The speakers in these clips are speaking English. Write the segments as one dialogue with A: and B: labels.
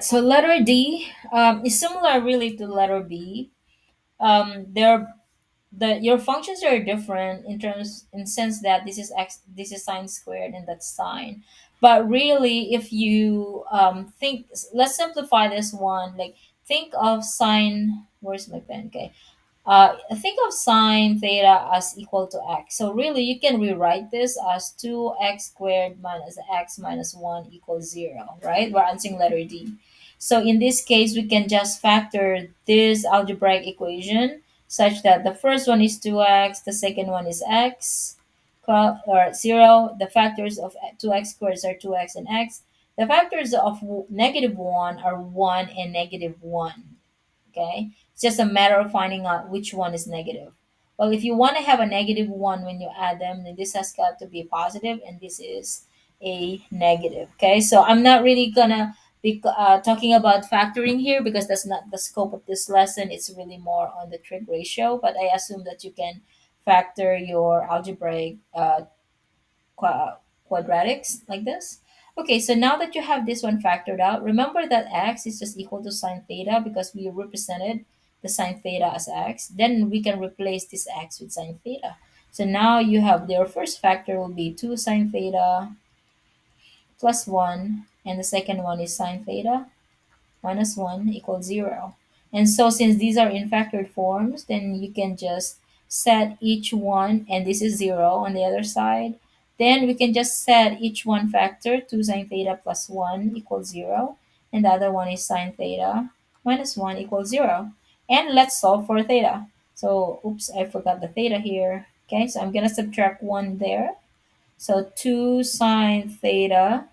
A: right, so letter D is similar really to letter B. They're the your functions are different in terms in sense that this is x, this is sine squared, and that's sine. But really, if you think, let's simplify this one. Like, think of sine. Where's my pen? Okay, think of sine theta as equal to x. So really, you can rewrite this as 2x squared minus x minus 1 equals 0, right? We're answering letter D. So in this case, we can just factor this algebraic equation such that the first one is 2x, the second one is x, or 0. The factors of 2x squared are 2x and x. The factors of negative 1 are 1 and negative 1. Okay, it's just a matter of finding out which one is negative. Well, if you want to have a negative one when you add them, then this has got to be a positive and this is a negative. Okay, so I'm not really gonna be talking about factoring here because that's not the scope of this lesson. It's really more on the trig ratio, but I assume that you can factor your algebraic qua- quadratics like this. Okay, so now that you have this one factored out, remember that x is just equal to sine theta because we represented the sine theta as x. Then we can replace this x with sine theta. So now you have your first factor will be 2 sine theta plus 1, and the second one is sine theta minus 1 equals 0. And so since these are in factored forms, then you can just set each one, and this is 0 on the other side. Then we can just set each one factor, 2 sine theta plus 1 equals 0. And the other one is sine theta minus 1 equals 0. And let's solve for theta. So, oops, I forgot the theta here. Okay, so I'm going to subtract 1 there. So 2 sine theta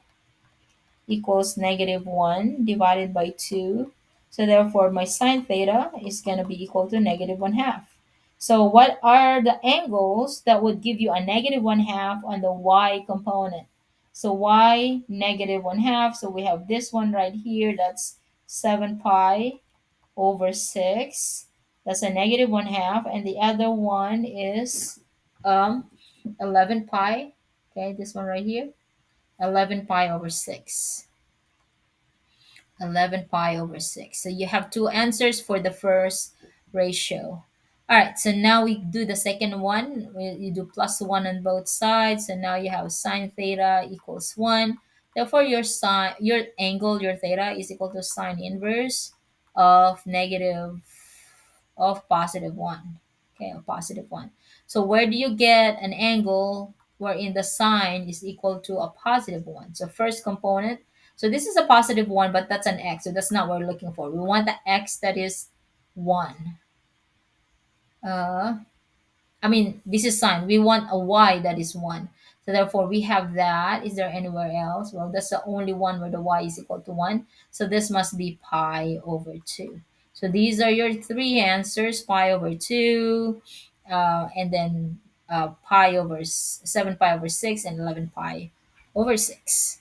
A: equals negative 1 divided by 2. So therefore, my sine theta is going to be equal to negative 1 half. So what are the angles that would give you a negative 1 half on the y component? So y negative 1 half. So we have this one right here. That's 7 pi over 6. That's a negative 1 half. And the other one is um, 11 pi. Okay, this one right here. 11 pi over 6. 11 pi over 6. So you have two answers for the first ratio. All right, so now we do the second one. You do plus 1 on both sides. So now you have sine theta equals 1. Therefore, your angle, your theta, is equal to sine inverse of negative of positive 1. Okay, a positive 1. So where do you get an angle wherein the sine is equal to a positive 1? So first component, so this is a positive 1, but that's an x. So that's not what we're looking for. We want the x that is 1. Uh, this is sine. We want a y that is 1. So therefore, we have that. Is there anywhere else? Well, that's the only one where the y is equal to 1. So this must be pi over 2. So these are your three answers, pi over 2, and then pi over 7 pi over 6, and 11 pi over 6.